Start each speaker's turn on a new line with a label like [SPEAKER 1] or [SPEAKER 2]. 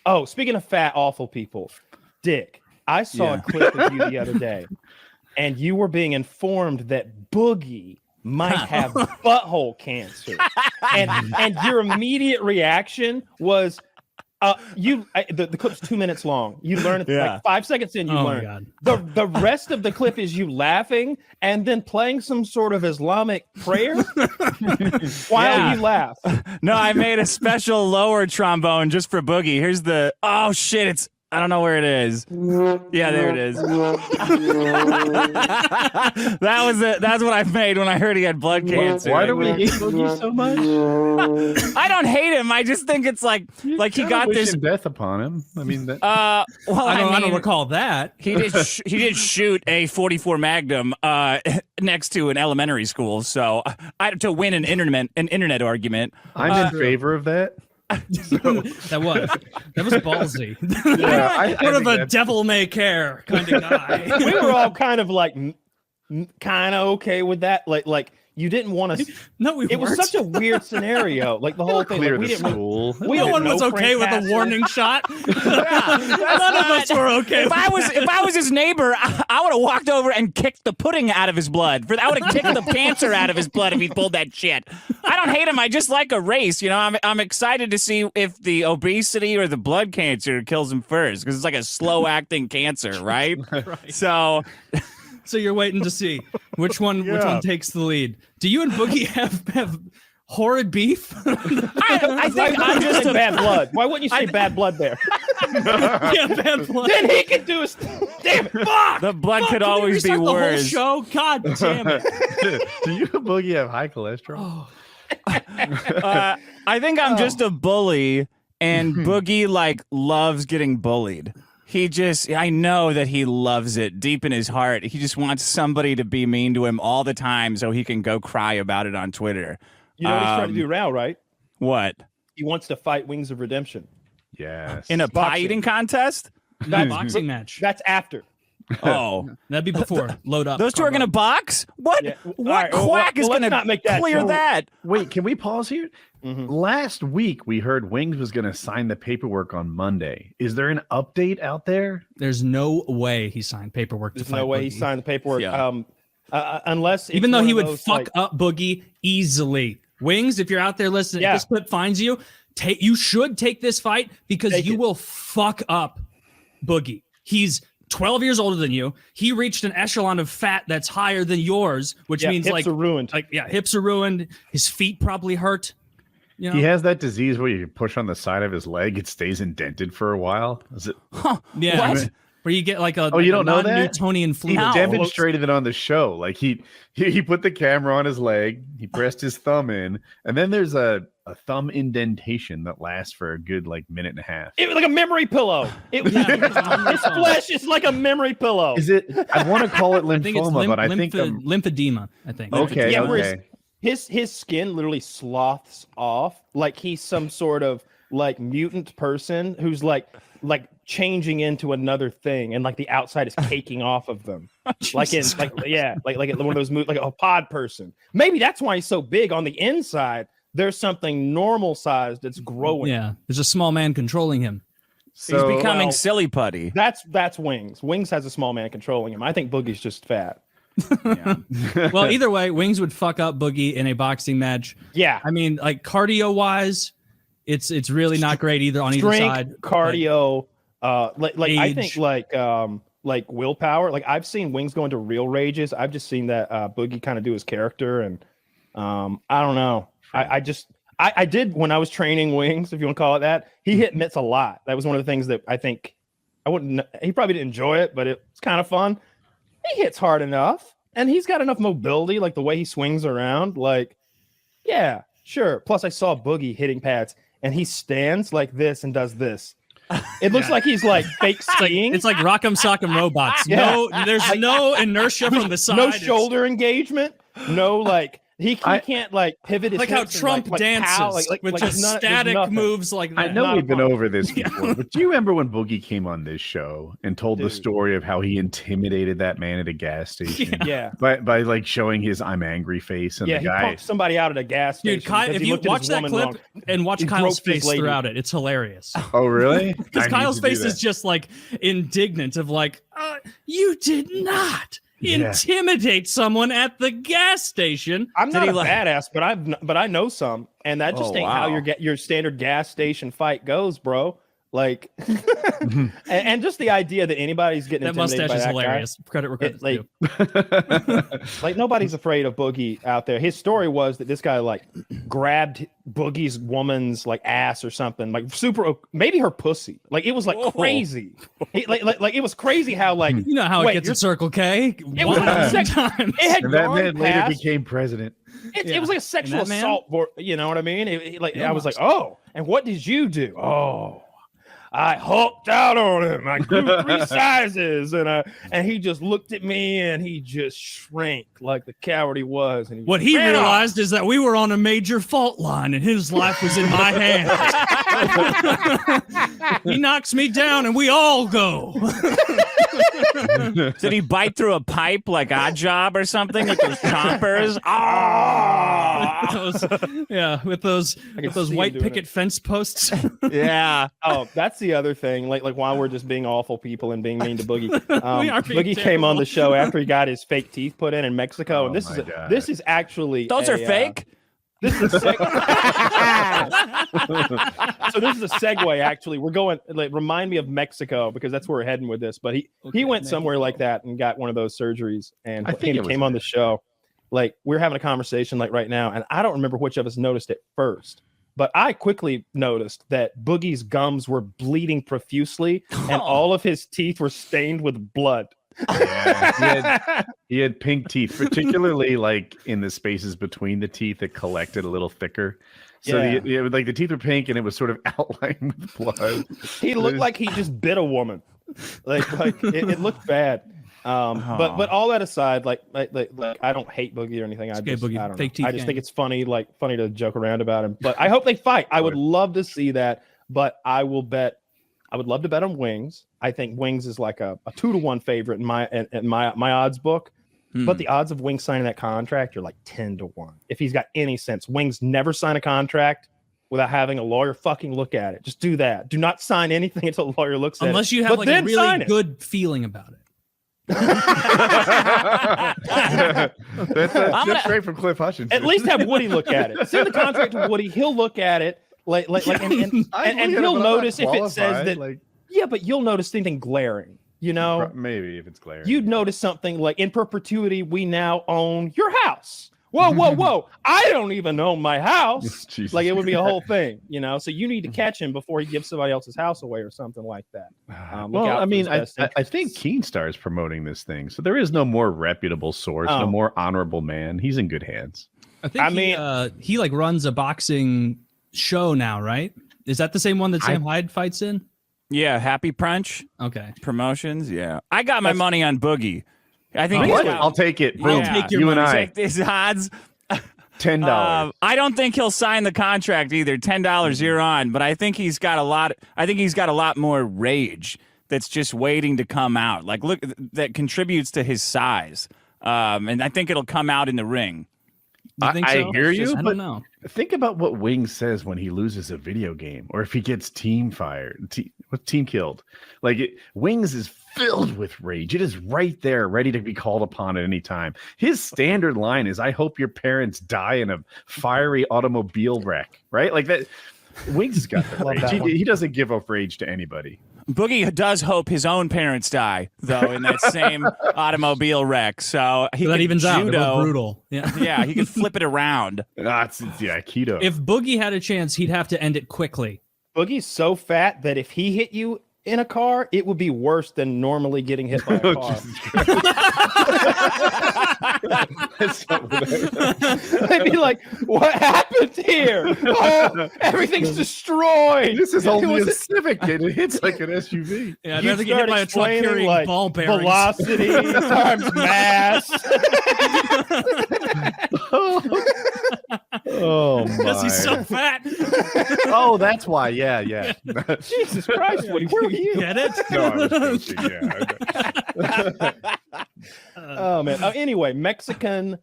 [SPEAKER 1] Oh, speaking of fat, awful people, Dick, I saw a clip of you the other day, and you were being informed that Boogie might have butthole cancer, and your immediate reaction was, the clip's 2 minutes long. You learn it like 5 seconds in. You learn the rest of the clip is you laughing and then playing some sort of Islamic prayer while you laugh.
[SPEAKER 2] No, I made a special lower trombone just for Boogie. Here's the shit. I don't know where it is. Yeah, there it is. That's what I made when I heard he had blood cancer.
[SPEAKER 1] Why do we hate Boogie so much?
[SPEAKER 2] I don't hate him. I just think it's like he got this
[SPEAKER 3] death upon him. I mean,
[SPEAKER 4] I don't recall that.
[SPEAKER 2] He did shoot a .44 Magnum next to an elementary school. So to win an internet argument.
[SPEAKER 3] I'm in favor of that.
[SPEAKER 4] That was ballsy.
[SPEAKER 3] Yeah,
[SPEAKER 4] Sort of a devil may care kind of guy.
[SPEAKER 1] We were all kind of like, kind of okay with that. Like you didn't want to.
[SPEAKER 4] No, we weren't.
[SPEAKER 1] It was such a weird scenario. Like the whole thing.
[SPEAKER 3] Clear
[SPEAKER 1] like,
[SPEAKER 3] the school.
[SPEAKER 4] No one was okay with a warning shot. None of us were okay.
[SPEAKER 2] If I was his neighbor, I would have walked over and kicked the pudding out of his blood. I would have kicked the cancer out of his blood if he pulled that shit. I don't hate him. I just like a race. You know, I'm excited to see if the obesity or the blood cancer kills him first, because it's like a slow acting cancer, right?
[SPEAKER 4] Right.
[SPEAKER 2] So
[SPEAKER 4] you're waiting to see which one takes the lead. Do you and Boogie have horrid beef?
[SPEAKER 1] I think I'm just bad blood. Why wouldn't you say bad blood there?
[SPEAKER 4] Yeah, bad blood.
[SPEAKER 1] Then he can do his. Damn it! Fuck!
[SPEAKER 2] The blood could always be worse.
[SPEAKER 4] The whole show? God damn it!
[SPEAKER 3] Do you and Boogie have high cholesterol?
[SPEAKER 2] I think I'm just a bully, and Boogie loves getting bullied. I know that he loves it deep in his heart. He just wants somebody to be mean to him all the time so he can go cry about it on Twitter.
[SPEAKER 1] You know what he's trying to do now, right?
[SPEAKER 2] What?
[SPEAKER 1] He wants to fight Wings of Redemption.
[SPEAKER 3] Yes.
[SPEAKER 2] In a pie eating contest?
[SPEAKER 4] That boxing match.
[SPEAKER 1] That's after.
[SPEAKER 2] Oh.
[SPEAKER 4] That'd be before. Load up.
[SPEAKER 2] Those two are going to box? What?
[SPEAKER 1] Yeah.
[SPEAKER 2] What quack is going to clear that?
[SPEAKER 3] Wait, can we pause here? Last week, we heard Wings was going to sign the paperwork on Monday. Is there an update out there?
[SPEAKER 4] There's no way he signed paperwork.
[SPEAKER 1] There's no way he signed the paperwork. Yeah. Unless,
[SPEAKER 4] even though he would fuck up Boogie easily. Wings, if you're out there listening, if this clip finds you, you should take this fight, because you will fuck up Boogie. He's 12 years older than you. He reached an echelon of fat that's higher than yours, which means
[SPEAKER 1] hips are ruined.
[SPEAKER 4] Hips are ruined. His feet probably hurt. You know?
[SPEAKER 3] He has that disease where you push on the side of his leg, it stays indented for a while. Is it?
[SPEAKER 4] Yeah.
[SPEAKER 2] What?
[SPEAKER 4] Where you get like a
[SPEAKER 3] you don't know that?
[SPEAKER 4] Newtonian fluid.
[SPEAKER 3] He demonstrated it on the show. Like he put the camera on his leg, he pressed his thumb in, and then there's a thumb indentation that lasts for a good minute and a half.
[SPEAKER 1] It was like a memory pillow. His flesh is like a memory pillow.
[SPEAKER 3] Is it? I want to call it lymphoma, but I think
[SPEAKER 4] lymphedema. I think.
[SPEAKER 3] Okay.
[SPEAKER 1] Yeah,
[SPEAKER 3] okay.
[SPEAKER 1] His skin literally sloths off like he's some sort of mutant person who's like changing into another thing, and the outside is caking off of them. Like one of those movies, like a pod person. Maybe that's why he's so big. On the inside, there's something normal sized that's growing.
[SPEAKER 4] Yeah, there's a small man controlling him.
[SPEAKER 2] So, he's becoming silly putty.
[SPEAKER 1] That's Wings. Wings has a small man controlling him. I think Boogie's just fat.
[SPEAKER 4] Yeah. Well, either way, Wings would fuck up Boogie in a boxing match.
[SPEAKER 1] Yeah.
[SPEAKER 4] I mean, cardio wise, it's really not great either on either side.
[SPEAKER 1] Cardio, I think willpower. I've seen Wings go into real rages. I've just seen that Boogie kind of do his character, and I don't know. I did when I was training Wings, if you want to call it that. He hit mitts a lot. That was one of the things that I think he probably didn't enjoy it, but it's kind of fun. He hits hard enough, and he's got enough mobility, the way he swings around. Yeah, sure. Plus, I saw Boogie hitting pads, and he stands like this and does this. It looks like he's fake skiing.
[SPEAKER 4] It's like Rock'em Sock'em Robots. Yeah. There's no inertia from the side.
[SPEAKER 1] No shoulder engagement. No He can't like pivot his
[SPEAKER 4] like how
[SPEAKER 1] hips and,
[SPEAKER 4] Trump dances with just static moves like that.
[SPEAKER 3] I know we've been over this before, but do you remember when Boogie came on this show and told the story of how he intimidated that man at a gas station?
[SPEAKER 1] Yeah.
[SPEAKER 3] By like showing his "I'm angry" face, and the
[SPEAKER 1] he
[SPEAKER 3] guy
[SPEAKER 1] punked somebody out at a gas station.
[SPEAKER 4] Dude, if you watch that clip and watch Kyle's face throughout it, it's hilarious.
[SPEAKER 3] Oh, really?
[SPEAKER 4] Because Kyle's face is just like indignant of like, you did not intimidate someone at the gas station.
[SPEAKER 1] I'm not a badass, but I know some, and that just ain't how your standard gas station fight goes, bro. Like, and just the idea that anybody's getting
[SPEAKER 4] that
[SPEAKER 1] intimidated
[SPEAKER 4] mustache
[SPEAKER 1] by
[SPEAKER 4] is
[SPEAKER 1] that
[SPEAKER 4] hilarious.
[SPEAKER 1] Guy,
[SPEAKER 4] Credit where credit's
[SPEAKER 1] like nobody's afraid of Boogie out there. His story was that this guy like grabbed Boogie's woman's like ass or something, like super, maybe her pussy. Like it was like crazy. Like it was crazy how like
[SPEAKER 4] you know how it gets at Circle K.
[SPEAKER 1] It was like times. It had
[SPEAKER 3] and that man later
[SPEAKER 1] past.
[SPEAKER 3] became president.
[SPEAKER 1] It was like a sexual assault. You know what I mean? I was like, oh, and what did you do? Oh. I hulked out on him. I grew 3 sizes, and he just looked at me and he just shrank like the coward he was. And
[SPEAKER 4] what he realized is that we were on a major fault line, and his life was in my hands. He knocks me down, and we all go.
[SPEAKER 2] Did he bite through a pipe like Odd Job or something with those chompers?
[SPEAKER 4] With those white picket fence posts.
[SPEAKER 2] Yeah.
[SPEAKER 1] Oh, that's the other thing. Like while we're just being awful people and being mean to Boogie, Boogie came
[SPEAKER 4] terrible.
[SPEAKER 1] on the show after he got his fake teeth put in Mexico, and this is actually
[SPEAKER 2] those are fake.
[SPEAKER 1] This is a so this is a segue. Actually, we're going. Like, remind me of Mexico because that's where we're heading with this. But he went somewhere like that and got one of those surgeries, and he came on the show. Like we're having a conversation like right now, and I don't remember which of us noticed it first, but I quickly noticed that Boogie's gums were bleeding profusely, and all of his teeth were stained with blood.
[SPEAKER 3] Yeah, he had pink teeth, particularly like in the spaces between the teeth that collected a little thicker. So like the teeth were pink and it was sort of outlined with blood.
[SPEAKER 1] He looked like he just bit a woman. Like it looked bad. But all that aside, like I don't hate Boogie or anything. I just think it's funny to joke around about him. But I hope they fight. I would love to see that. But I would love to bet on Wings. I think Wings is like a 2-to-1 favorite in my odds book. But the odds of Wings signing that contract are like 10-to-1. If he's got any sense, Wings never sign a contract without having a lawyer fucking look at it. Just do that. Do not sign anything until a lawyer looks at it.
[SPEAKER 4] Unless you have like a really good feeling about it.
[SPEAKER 3] That's straight from Cliff Hutchins.
[SPEAKER 1] At least have Woody look at it. Send the contract to Woody. He'll look at it. And he'll notice if it says that. Yeah, but you'll notice anything glaring. You know,
[SPEAKER 3] maybe if it's glaring,
[SPEAKER 1] you'd notice something like in perpetuity. We now own your house. Whoa! I don't even own my house. Like it would be a whole thing, you know. So you need to catch him before he gives somebody else's house away or something like that.
[SPEAKER 3] Well, I mean, I think Keenstar is promoting this thing, so there is no more reputable source, no more honorable man. He's in good hands.
[SPEAKER 4] I think he like runs a boxing show now, right? Is that the same one that Sam Hyde fights in?
[SPEAKER 2] Yeah, Happy Punch.
[SPEAKER 4] Okay.
[SPEAKER 2] Promotions. Yeah, I got my money on Boogie. I think
[SPEAKER 3] I'll take it.
[SPEAKER 4] I'll take your money.
[SPEAKER 3] And I
[SPEAKER 2] take these odds.
[SPEAKER 3] $10.
[SPEAKER 2] I don't think he'll sign the contract either. $10 you're on, but I think he's got a lot. I think he's got a lot more rage that's just waiting to come out. Like, look, that contributes to his size, and I think it'll come out in the ring.
[SPEAKER 3] I hear you,
[SPEAKER 4] I don't know.
[SPEAKER 3] Think about what Wings says when he loses a video game or if he gets team killed. Wings is filled with rage. It is right there, ready to be called upon at any time. His standard line is, "I hope your parents die in a fiery automobile wreck." Right? Like that. Wings has got the rage. He doesn't give up rage to anybody.
[SPEAKER 2] Boogie does hope his own parents die, though, in that same automobile wreck. So
[SPEAKER 4] that evens out. They're both brutal.
[SPEAKER 2] Yeah, he can flip it around.
[SPEAKER 3] Keto.
[SPEAKER 4] If Boogie had a chance, he'd have to end it quickly.
[SPEAKER 1] Boogie's so fat that if he hit you in a car, it would be worse than normally getting hit by a car. They'd be like, "What happened here? Oh, everything's destroyed.
[SPEAKER 3] This is only a Civic, and it hits like an SUV."
[SPEAKER 4] Yeah, I'd rather get hit by a truck carrying ball bearings.
[SPEAKER 1] Velocity times mass.
[SPEAKER 3] Oh my!
[SPEAKER 4] Because he's so fat.
[SPEAKER 3] Oh, that's why. Yeah, yeah.
[SPEAKER 1] Jesus Christ, Woody, where were you?
[SPEAKER 4] Get it?
[SPEAKER 3] No, I was joking, yeah.
[SPEAKER 1] Oh man. Anyway, Mexican